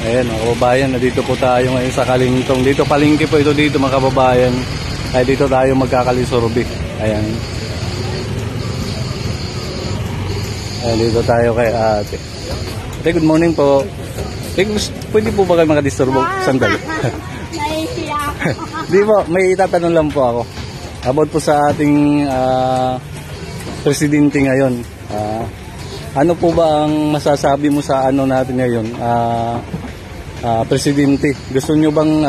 Ayan mga kababayan, nandito po tayo ngayon sa Kalingtong. Dito palengke po ito dito mga kababayan. Ay dito tayo magkakalisorbe. Ayan. Ayan, dito tayo kay ate. Ate, good morning po. Pwede po ba kayo makadisturbo? Sandali. Di po, may itatanong lang po ako. About po sa ating presidente ngayon. Ano po ba ang masasabi mo sa ano natin ngayon? Presidente, gusto nyo bang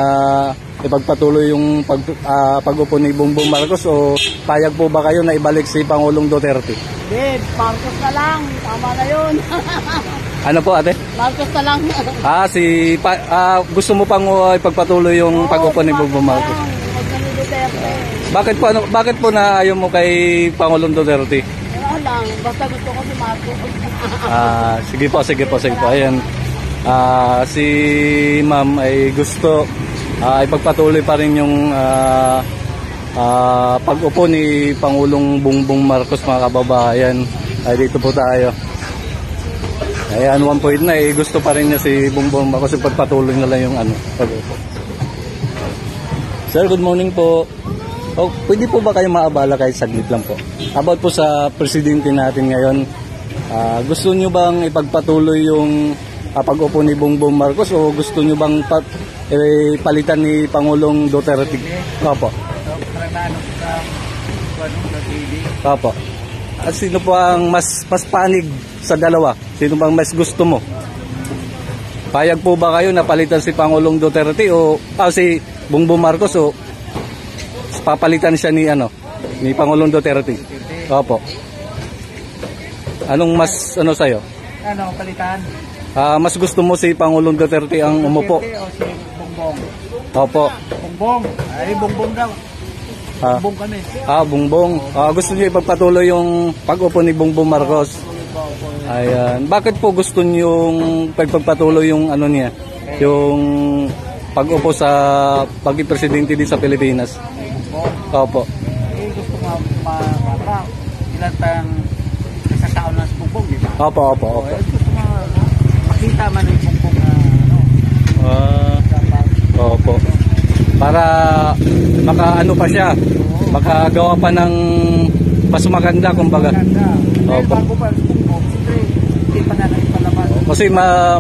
ipagpatuloy yung pag-upo ni Bongbong Marcos o payag po ba kayo na ibalik si Pangulong Duterte? Hindi, Marcos na lang. Tama na yun. Ano po ate? Marcos na lang. Gusto mo pang ipagpatuloy yung pag-upo ni Bongbong Marcos? Huwag na ni Duterte. Bakit po na ayaw mo kay Pangulong Duterte? Wala lang. Basta gusto ko si Marcos. Sige po. Ayan. Si ma'am ay gusto ipagpatuloy pa rin yung pag-upo ni Pangulong Bongbong Marcos mga kababayan. Ay dito po tayo. Ayan, one point na gusto pa rin niya si Bongbong Marcos ipagpatuloy na lang yung pag-upo. Sir, good morning po. Pwede po ba kayo maabala kahit saglit lang po? About po sa presidente natin ngayon, gusto nyo bang ipagpatuloy yung pag-upo ni Bongbong Marcos o gusto nyo bang palitan ni Pangulong Duterte? Opo. Opo. At sino po ang mas panig sa dalawa? Sino bang mas gusto mo? Payag po ba kayo na palitan si Pangulong Duterte o si Bongbong Marcos o papalitan siya ni Pangulong Duterte? Opo. Anong mas sa'yo? Palitan? Mas gusto mo si Pangulong Duterte ang umupo? O si Bongbong? Opo. Bongbong? Ay, Bongbong daw. Bongbong kami. Bongbong. Gusto niyo ipagpatuloy yung pag-upo ni Bongbong Marcos? Ayan. Bakit po gusto niyo yung pagpatuloy yung niya? Yung pag-upo sa pagiging presidente din sa Pilipinas? Opo. Gusto nga ilan tayong nasasaon na sa Bongbong, di ba? Opo. Gusto nga makita man yung Bongbong Opo. Para pa siya, makagawa pa ng mas maganda kumbaga. Opo. Bago pa sa Bongbong, siyempre hindi pa na ipalabas. Kasi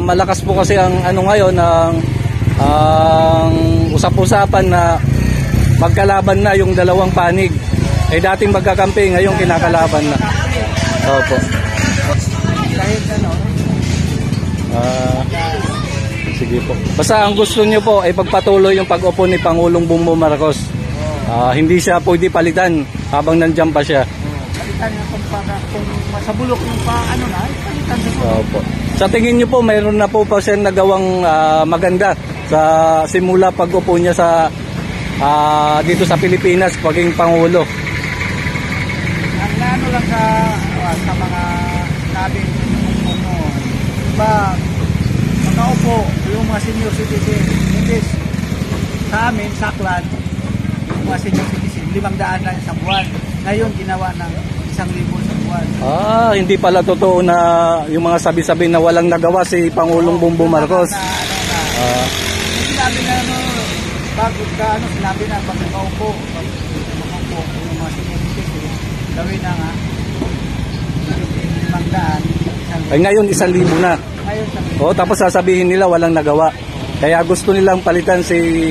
malakas po kasi ang ngayon ang usap-usapan na magkalaban na yung dalawang panig. Dating magkakampi, ngayon kinakalaban na. Opo. Kahit sige po. Basta ang gusto niyo po ay pagpatuloy yung pag-upo ni Pangulong Bongbong Marcos. Hindi siya pwede palitan habang nandiyan pa siya. Palitan niya kung masabulok yung palitan niya. Opo. Sa tingin niyo po, mayroon na po pa siya nagawang maganda sa simula pag-upo niya sa dito sa Pilipinas paging Pangulo. Ang lang sa mga nabi ba nakaupo yung mga senior citizen, hindi sa amin, Saklan, yung mga senior citizen 500 lang sa buwan, ngayon ginawa ng 1,000 sa buwan. Hindi pala totoo na yung mga sabi-sabi na walang nagawa si Pangulong Bongbong Marcos. Sinabi na bago sinabi na pag nakaupo yung mga senior citizen gawin na nga 500. Ngayon 1,000 na. Tapos sasabihin nila walang nagawa. Kaya gusto nilang palitan si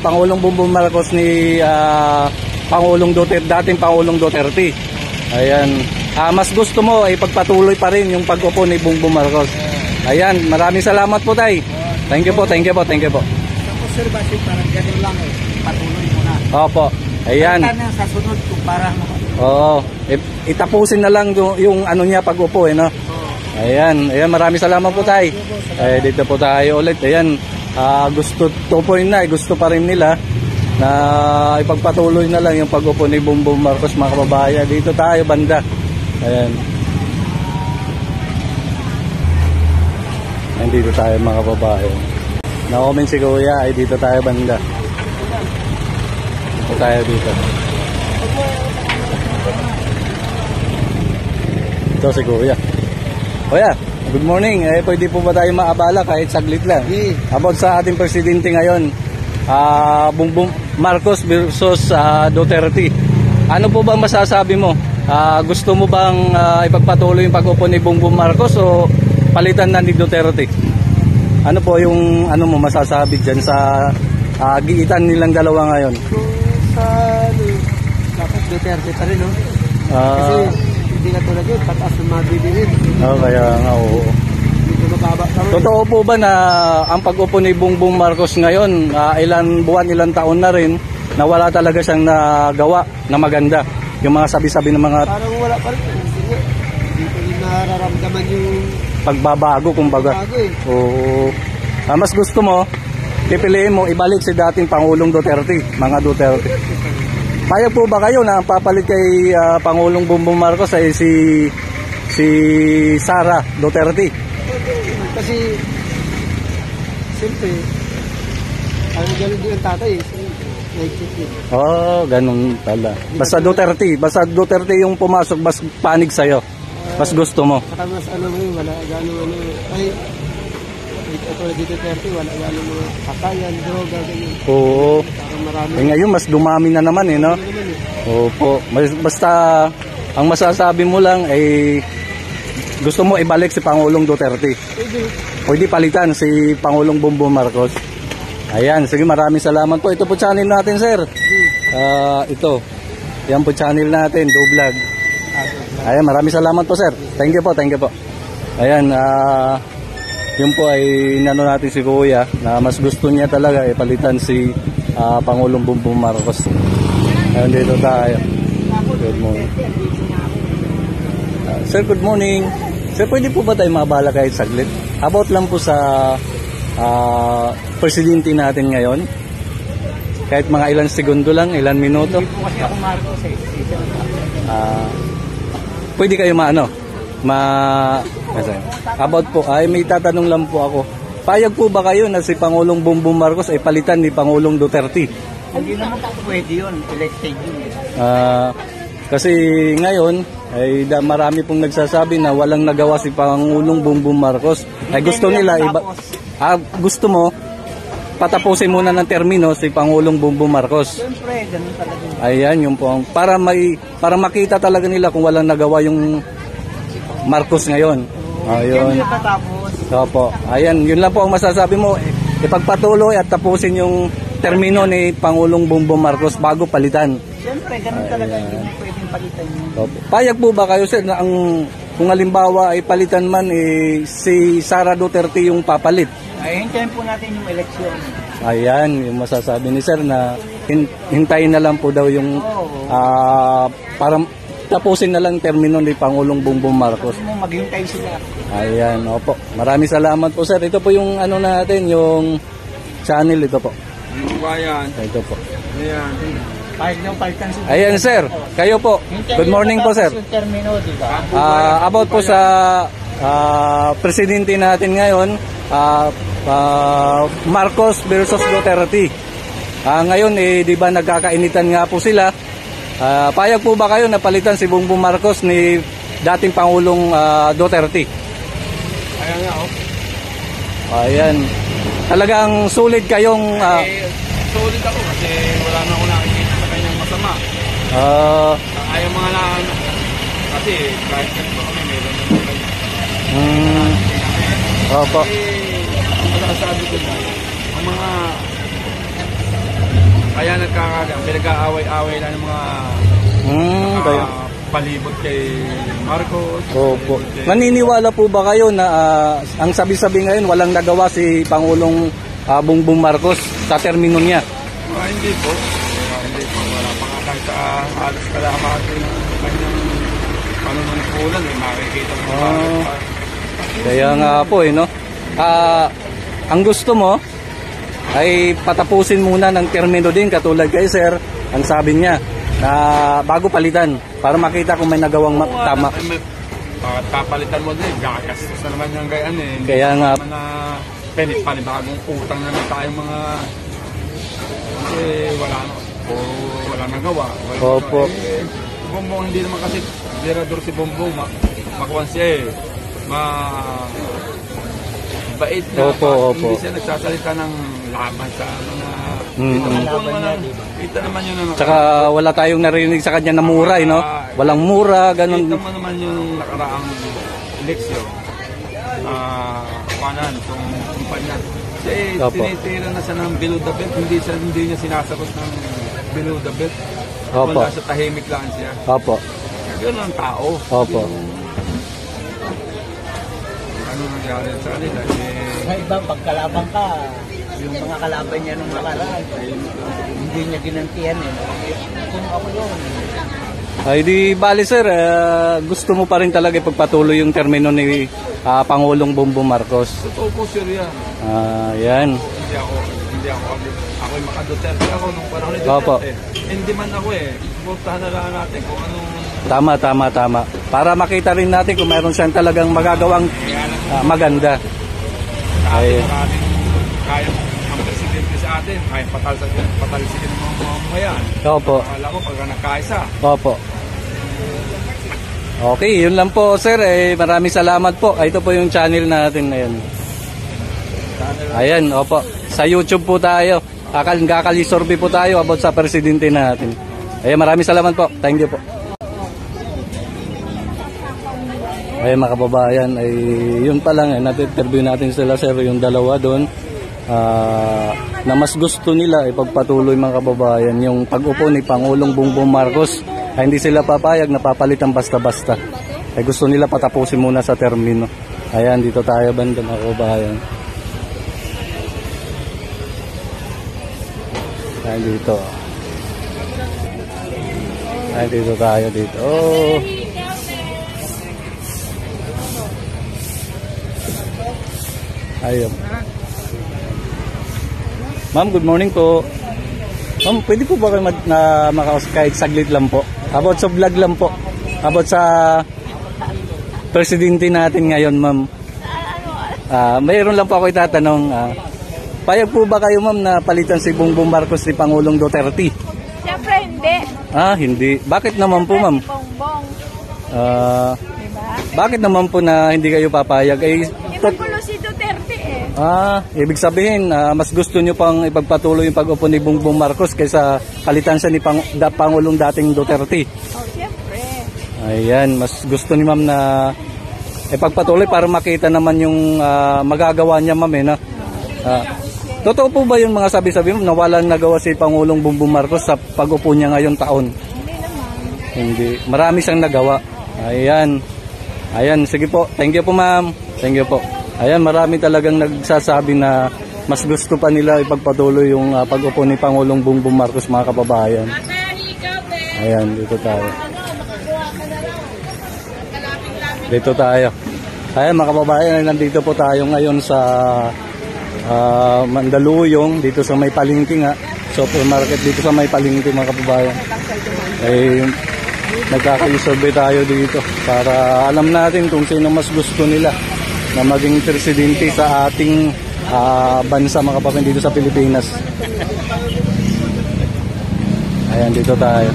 Pangulong Bongbong Marcos ni Pangulong Duterte, dating Pangulong Duterte. Ayan. Mas gusto mo ay pagpatuloy pa rin yung pag-upo ni Bongbong Marcos. Ayan, maraming salamat po tay. Thank you po. Tapos sir, basic parang gano'n lang patuloy mo na. Opo. Ayan. Sa sunod kung parang itapusin na lang yung niya pag-upo no. Ayan, maraming salamat po tay. Dito po tayo ulit. Ayan, gusto pa rin nila na ipagpatuloy na lang yung pag-upo ni Bongbong Marcos mga kababayan. Dito tayo banda. Ayan. Dito tayo mga kababayan. Na-comment si Kuya, dito tayo banda. Dito tayo dito. Ito si Kuya. Kuya, Good morning. Pwede po ba tayo maabala kahit saglit lang? About sa ating presidente ngayon, Bongbong Marcos versus Duterte. Ano po ba masasabi mo? Gusto mo bang ipagpatuloy yung pag-upo ni Bongbong Marcos o palitan na ni Duterte? Ano po yung mo masasabi dyan sa giitan nilang dalawa ngayon? Dapat Duterte pa rin, no? Kasi hindi ka tulad yun, pataas ng mga bibilin. Kaya nga, oo. Dito mababa pa rin. Totoo po ba na ang pag-upo ni Bongbong Marcos ngayon, ilan buwan, ilang taon na rin, na wala talaga siyang nagawa na maganda? Yung mga sabi-sabi ng mga... Parang wala pa rin. Hindi ko rin nararamdaman yung... pagbabago, kumbaga. Oo. Mas gusto mo, pipiliin mo, ibalik si dating Pangulong Duterte, mga Duterte. Payag po ba kayo na ang papalit kay Pangulong Bongbong Marcos ay si Sara Duterte? Kasi, siyempre, ano gano'n din ang tatay eh. Ganun pala. Basta Duterte yung pumasok, mas panig sa'yo. Mas gusto mo. Saka mas wala gano'n ay, ito dito 30, wala gano'n mga kakayan, droga, ganyan. Oo. Marami. Ngayon, mas dumami na naman no? Opo. Basta, ang masasabi mo lang ay gusto mo ibalik si Pangulong Duterte. Pwede palitan si Pangulong Bongbong Marcos. Ayan, sige, maraming salamat po. Ito po channel natin, sir. Ito. Yan po channel natin, Do-Vlog. Ayan, maraming salamat po, sir. Thank you po. Ayan, yun po ay inano natin si Kuya na mas gusto niya talaga palitan si Pangulong Bongbong Marcos. Ayan, dito tayo. Good morning. Sir, good morning. Sir, pwede po ba tayo mabala kahit saglit? About lang po sa presidente natin ngayon. Kahit mga ilang segundo lang, ilang minuto. Hindi po kasi ako Marcos eh. Pwede kayo about po, may tatanong lang po ako. Payag po ba kayo na si Pangulong Bongbong Marcos ay palitan ni Pangulong Duterte? Hindi naman pwede yun. Elected yun. Kasi ngayon, ay marami pong nagsasabi na walang nagawa si Pangulong Bongbong Marcos. Ay gusto nila gusto mo patapusin muna ng termino si Pangulong Bongbong Marcos. Siyempre, ganun talaga. Ayan, yung po para makita talaga nila kung walang nagawa yung Marcos ngayon. Ayun. Opo. Ayan, yun lang po ang masasabi mo. Ipagpatuloy at tapusin yung termino ni Pangulong Bongbong Marcos bago palitan. Siyempre, ganun talaga. Hindi pwedeng palitan yun. Opo. Payag po ba kayo, sir, na kung halimbawa ay palitan man si Sara Duterte yung papalit? Ay, hintayin po natin yung eleksyon. Ayan, yung masasabi ni sir na hintayin na lang po daw yung para tapusin na lang termino ni Pangulong Bongbong Marcos. Maghintay sila. Ayan, opo. Maraming salamat po, sir. Ito po yung natin, yung channel ito po. Bayan. Ito po. Ayan. Ayan, sir. Kayo po. Good morning po, sir. About po sa presidente natin ngayon, Marcos versus Duterte. Ngayon, di ba nagkakainitan nga po sila? Payag po ba kayo na palitan si Bongbong Marcos ni dating Pangulong Duterte? Ayan nga, Ayan. Talagang sulit kayong... sulit ako kasi wala na ako nakikita sa kanyang masama. Ayaw mga kasi kahit ganito kami meron na Opo. Sabi ko na, ang mga kaya pinag-aaway-aaway lang ng mga palibot kay Marcos. Opo. Naniniwala po ba kayo na ang sabi-sabi ngayon walang nagawa si Pangulong Bongbong Marcos sa termino niya? Hindi po. Wala pa nga kahit sa halos kalahati ng kanyang panunungkulan makikita mo Kaya nga po no. Ang gusto mo ay patapusin muna ng termino din katulad kay sir. Ang sabi niya na bago palitan para makita kung may nagawang tama. Papalitan mo din, gagastos na naman yung gayaan eh. Kaya nga panibagong utang na tayong mga kasi wala nagawa. Opo. Bongbong hindi naman kasi lirador si Bongbong makuha siya eh. bait na Opo, opo. hindi siya nagsasalita ng laban sa mga kita naman yun Tsaka wala tayong narinig sa kanya na mura, no? Walang mura, ganun. kita mo naman yung nakaraang eleksyon kapanan kung kumpanya siya Opo. tinitira na siya ng below the belt, hindi niya sinasagot ng below the belt. Opo. Wala sa tahimik lang siya. Opo. Ganun ang tao. Opo. Ano nangyari sa kanila? Sa iba, pagkalaban ka, yung mga kalaban niya nung nakaraan, hindi niya ginantihan eh. Kung ako yun. Ay di bali sir, gusto mo pa rin talaga ipagpatuloy yung termino ni Pangulong Bongbong Marcos. Totoo po sir yan. Yan. Hindi ako maka-Duterte ako nung panahon ni Opo. Duterte. Hindi man ako suportahan na lang natin kung anong Tama. Para makita rin natin kung mayroon siyang talagang magagawang maganda. Ay, maraming kaya ang presidente sa atin, kaya patalsikin ng mga mamamayan. Opo. Akala ko pagka nagkaisa. Opo. Okay, yun lang po sir. Maraming salamat po. Ito po yung channel natin ngayon. Ayan, opo. Sa YouTube po tayo. Kakalisorbe po tayo about sa presidente natin. Ayan, maraming salamat po. Thank you po. Ayan mga kababayan, ay yun pa lang, natin-interview natin sila sir, yung dalawa doon, na mas gusto nila ipagpatuloy mga kababayan yung pag-upo ni Pangulong Bongbong Marcos, ay hindi sila papayag na papalitan basta-basta. Ay gusto nila patapusin muna sa termino. Ayan, dito tayo banda mga kababayan. Ayan dito. Ayan dito tayo dito. Oh. Ayun. Ma'am, good morning po. Ma'am, pwede po ba kayo kahit saglit lang po? About sa vlog lang po. About sa presidente natin ngayon, ma'am. Mayroon lang po ako itatanong. Payag po ba kayo, ma'am, na palitan si Bongbong Marcos ni Pangulong Duterte? Siyempre hindi. Hindi. Bakit naman po, ma'am? Bongbong. Diba? Bakit naman po na hindi kayo papayag? Ipagulo si Duterte eh. Ibig sabihin, mas gusto nyo pang ipagpatuloy yung pag-upo ni Bongbong Marcos kaysa palitan siya ni Pangulong dating Duterte. Oh, siyempre. Ayan, mas gusto ni ma'am na ipagpatuloy para makita naman yung magagawa niya, ma'am. Totoo po ba yung mga sabi-sabi mo na walang nagawa si Pangulong Bongbong Marcos sa pag-upo niya ngayong taon? Hindi naman. Hindi. Marami siyang nagawa. Ayan. Ayan, sige po. Thank you po, ma'am. Thank you po. Ayan, marami talagang nagsasabi na mas gusto pa nila ipagpatuloy yung pag-upo ni Pangulong Bongbong Marcos, mga kababayan. Ayan, dito tayo. Dito tayo. Ayan, mga kababayan, nandito po tayo ngayon sa Mandaluyong, dito sa may palengke nga. Supermarket dito sa may palengke, mga kababayan. Nagkakasurvey tayo dito para alam natin kung sino mas gusto nila na maging presidente sa ating bansa, mga kababayan, dito sa Pilipinas. Ayan, dito tayo.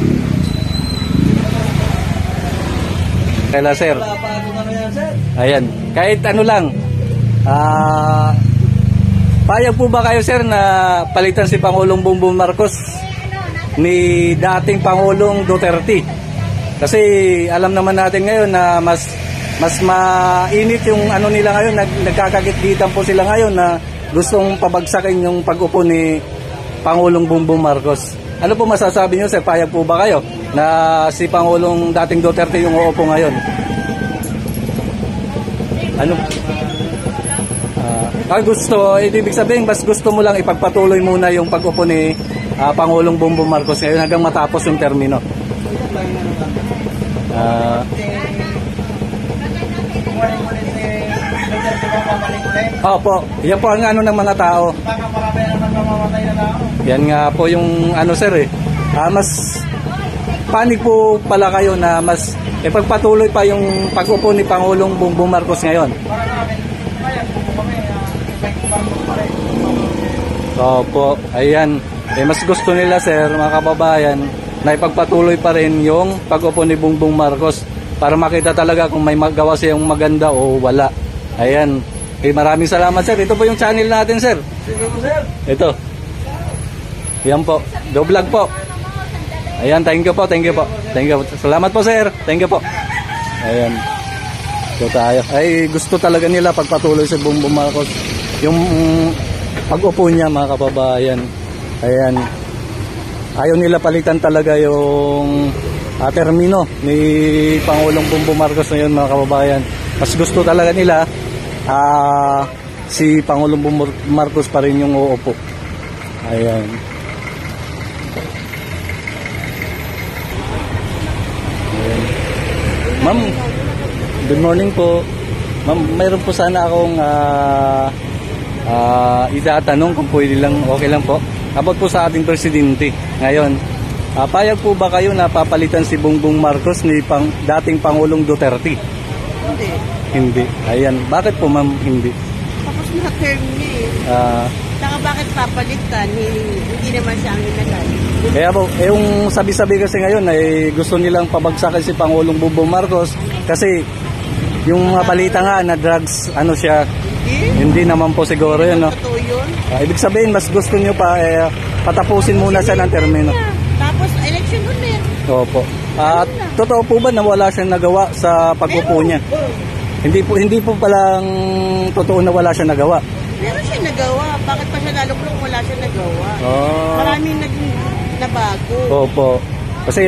Kaya sir. Ayan, kahit ano lang. Payag po ba kayo sir na palitan si Pangulong Bongbong Marcos ni dating Pangulong Duterte? Kasi alam naman natin ngayon na mas mainit yung ano nila ngayon, nagkakagit-gitan po sila ngayon na gustong pabagsakin yung pag-upo ni Pangulong Bongbong Marcos. Ano po masasabi niyo sir? Payag po ba kayo na si Pangulong dating Duterte yung uupo ngayon? Ano? Gusto, ibig sabihin, mas gusto mo lang ipagpatuloy muna yung pag-upo ni Pangulong Bongbong Marcos ngayon hanggang matapos yung termino. Opo, yan po ang ano ng mga tao. Yan nga po yung ano sir mas panig po pala kayo na mas ipagpatuloy pa yung pag-upo ni Pangulong Bongbong Marcos ngayon. Opo, ayan. Mas gusto nila sir, mga kababayan, na ipagpatuloy pa rin yung pag-upo ni Bongbong Marcos para makita talaga kung may magawa siyang maganda o wala. Ayan. Maraming salamat, sir. Ito po yung channel natin, sir. Ito. Yan po. Vlog po. Ayan, thank you po. Salamat po, sir. Thank you po. Ayan. Ito tayo. Ay, gusto talaga nila pagpatuloy si Bongbong Marcos. Yung pag-upo niya, mga kababayan. Ayan. Ayaw nila palitan talaga yung termino ni Pangulong Bongbong Marcos ngayon, mga kababayan. Mas gusto talaga nila si Pangulong Bongbong Marcos pa rin yung uupo. Ayan. Ma'am, good morning po. Ma'am, mayroon po sana akong itatanong kung pwede lang, okay lang po. About po sa ating presidente ngayon. Payag po ba kayo na papalitan si Bongbong Marcos ni dating Pangulong Duterte? Hindi. Hindi. Ayan. Bakit po, ma'am, hindi? Tapos na term niya eh. Saka bakit papalitan? Hindi naman siya ang inagay. Kaya po, yung sabi-sabi kasi ngayon ay gusto nilang pabagsakan si Pangulong Bongbong Marcos kasi yung mga balita nga na drugs, ano siya, hindi naman po siguro yun, no? Totoo yun. Ibig sabihin, mas gusto nyo pa patapusin muna siya ng termino. Tapos election ulit. Opo. At totoo po ba na wala siyang nagawa sa pag-upo niya? Hindi po palang totoo na wala siyang nagawa. Meron siya nagawa. Bakit pa siya lalong wala siya nagawa? Maraming nabago. Opo. Kasi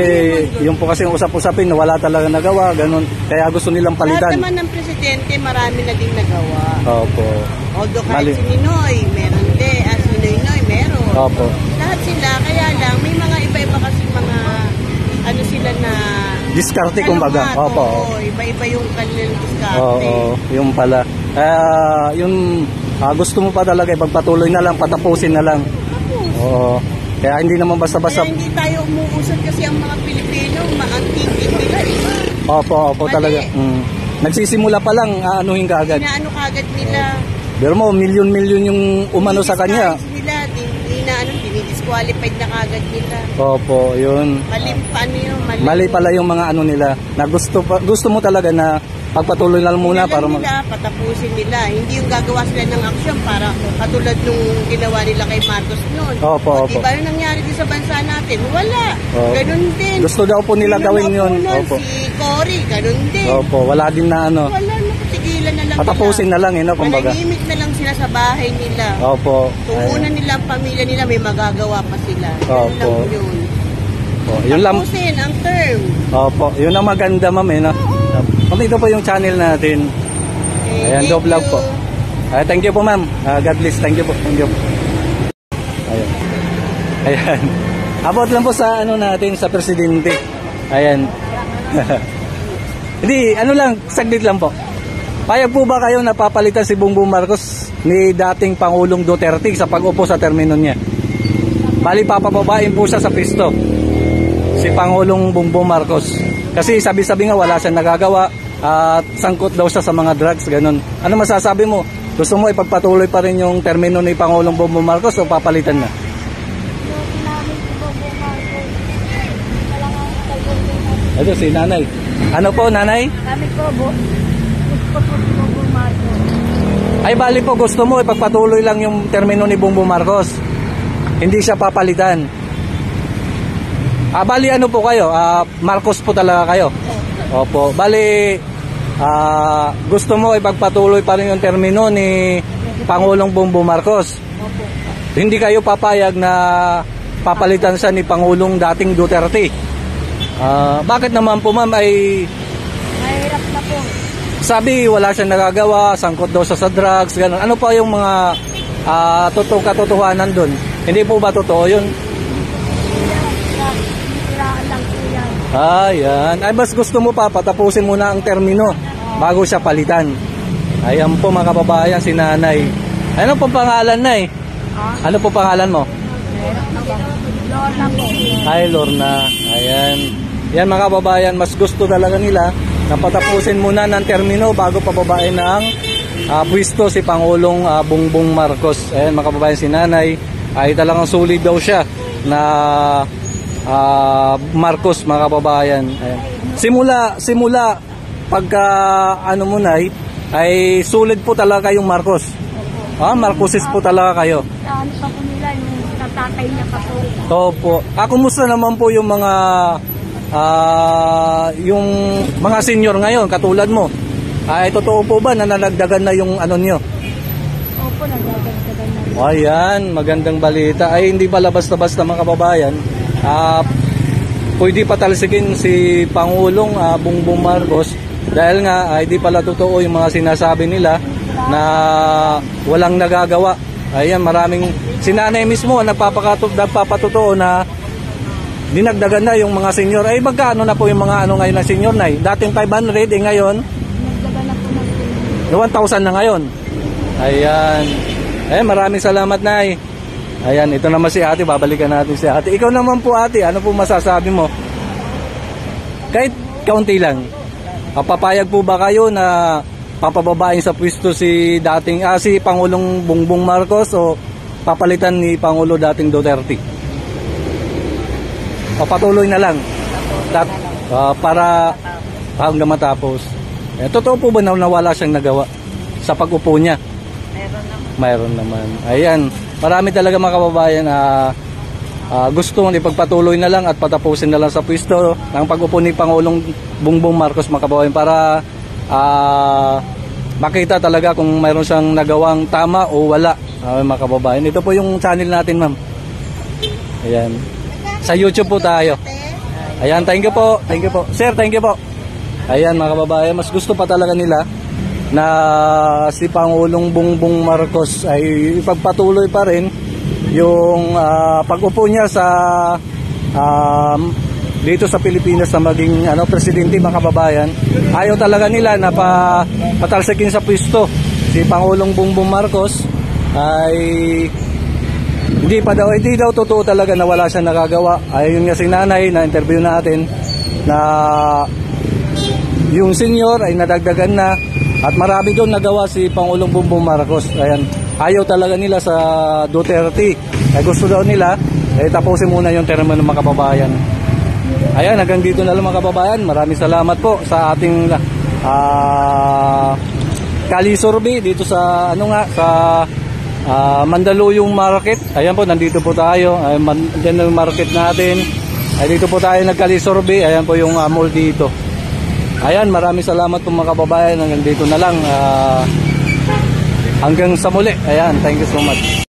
yung po kasi yung usap-usapin na wala talaga nagawa, ganun. Kaya gusto nilang palitan. Lahat naman ng presidente, marami na din nagawa. Opo. Although kahit si Ninoy, meron din. Si Noynoy, meron. Opo. Lahat sila, kaya lang, may mga iba-iba kasi mga, ano sila na... Diskarte kumbaga. Opo. Oo, iba-iba yung kanilang diskarte. Oo, yung pala. Gusto mo pa talaga ipagpatuloy na lang, patapusin na lang. Oo. Kaya hindi naman basta-basta. Kaya hindi tayo umuusad kasi ang mga Pilipino, maangking nila eh. Opo talaga. Nagsisimula pa lang, aanuhin ka agad. Inaano kagad nila. Pero mo, milyon-milyon yung umano sa kanya. Nila, dinidisqualified na kagad nila. Opo, yun. Mali pala yung mga ano nila. Na gusto mo talaga na pagpatuloy na lang muna para patapusin nila. Hindi yung gagawa sila ng aksyon para katulad nung ginawa nila kay Marcos noon. Opo. Diba yung nangyari din sa bansa natin? Wala. Ganun din. Gusto daw po nila gawin yun. Opo. Si Cory, ganun din. Opo, wala din na ano. Wala na, tigilan na lang. Patapusin na lang, kumbaga. Manahimik na lang sila sa bahay nila. Opo. Tuunan nila ang pamilya nila, may magagawa pa sila. Opo. Lang yun. Yun lang. Tapusin ang term. Opo, yun ang maganda, ma'am, no? Ma'am, ito po yung channel natin. Ayan, vlog po. Thank you po, ma'am. God bless. Thank you po. Ayan. About lang po sa ano natin, sa presidente. Ayan. Hindi, ano lang, saglit lang po. Payag po ba kayo napapalitan si Bongbong Marcos ni dating Pangulong Duterte sa pag-upo sa termino niya? Bali, papababain po siya sa pisto. Si Pangulong Bongbong Marcos. Kasi sabi-sabi nga wala siyang nagagawa at sangkot daw siya sa mga drugs, ganun. Ano masasabi mo? Gusto mo ipagpatuloy pa rin yung termino ni Pangulong Bongbong Marcos o papalitan na? Ito si nanay. Ano po, nanay? Kami po, gusto po si Bongbong Marcos. Ay, bali po, gusto mo ipagpatuloy lang yung termino ni Bongbong Marcos. Hindi siya papalitan. Bali ano po kayo? Marcos po talaga kayo? Opo. Bali, gusto mo ipagpatuloy pa rin yung termino ni Pangulong Bongbong Marcos? Opo. Hindi kayo papayag na papalitan siya ni Pangulong dating Duterte? Bakit naman po, ma'am, ay... Mahirap na po. Sabi, wala siyang nagagawa, sangkot daw siya sa drugs, gano'n. Ano pa yung mga katotohanan dun? Hindi po ba totoo yun? Ayan. Ay, mas gusto mo pa, patapusin muna ang termino bago siya palitan. Ayan po, mga kababayan, si nanay. Ano po pangalan, nay? Ano po pangalan mo? Lorna po. Ay, Lorna. Ayan. Yan, mga kababayan, mas gusto talaga nila na patapusin muna ng termino bago pababain ng pwesto si Pangulong Bongbong Marcos. Ayan, mga kababayan, si nanay ay talagang sulit daw siya na Marcos, mga kababayan. Ayan. Simula pagka ano mo na ay sulit po talaga yung Marcos. Marcoses po talaga kayo. Sa ano pa po nila, yung tatatay niya pa po. Opo. Kumusta naman po yung mga senior ngayon katulad mo? Ay totoo po ba na nalagdagan na yung ano niyo? Opo, nagdadagdagan na rin. Ayan, magandang balita. Ay hindi pala basta-basta mga kababayan. Pwede patalsikin si Pangulong Bongbong Marcos dahil nga hindi pala totoo yung mga sinasabi nila na walang nagagawa. Ayan, maraming sinanay mismo nagpapatotoo na dinagdagan na yung mga senior. Ay magkano na po yung mga ano ngayon na senior na dating 500 ngayon Nagdagan na po ng 1,000 na ngayon. Ayan. Maraming salamat, Nay. Ayan, ito naman si ate. Babalikan natin si ate. Ikaw naman po, ate. Ano po masasabi mo? Kahit kaunti lang. Papayag po ba kayo na papababain sa pwesto si Pangulong Bongbong Marcos o papalitan ni Pangulo dating Duterte? Papatuloy na lang. Para hanggang matapos. Totoo po ba na nawala siyang nagawa sa pag-upo niya? Mayroon naman. Ayan. Marami talaga mga kababayan gustong ipagpatuloy na lang at patapusin na lang sa pwesto ng pag-upo ni Pangulong Bongbong Marcos mga kababayan para makita talaga kung mayroon siyang nagawang tama o wala mga kababayan. Ito po yung channel natin, ma'am. Ayan. Sa YouTube po tayo. Ayan, thank you po. Thank you po. Sir, thank you po. Ayan mga kababayan, mas gusto pa talaga nila na si Pangulong Bongbong Marcos ay ipagpatuloy pa rin yung pag-upo niya sa dito sa Pilipinas na maging presidente mga kababayan. Ayaw talaga nila na patalsikin sa pwesto si Pangulong Bongbong Marcos ay hindi daw totoo talaga na wala siyang nagagawa. Ayun nga si nanay na interview natin na yung senior ay nadagdagan na at marami doon nagawa si Pangulong Bongbong Marcos. Ayan, ayaw talaga nila sa Duterte. Ay gusto daw nila tapusin muna yung termo ng mga kababayan. Ayan, hanggang dito na lang mga kababayan. Maraming salamat po sa ating Kalisurvey dito sa sa Mandaluyong Market. Ayan po, nandito po tayo. Diyan ang market natin. Ay dito po tayo nagkalisurvey. Ayan po yung mall dito. Ayan, maraming salamat po mga kababayan. Hanggang dito na lang. Hanggang sa muli. Ayan, thank you so much.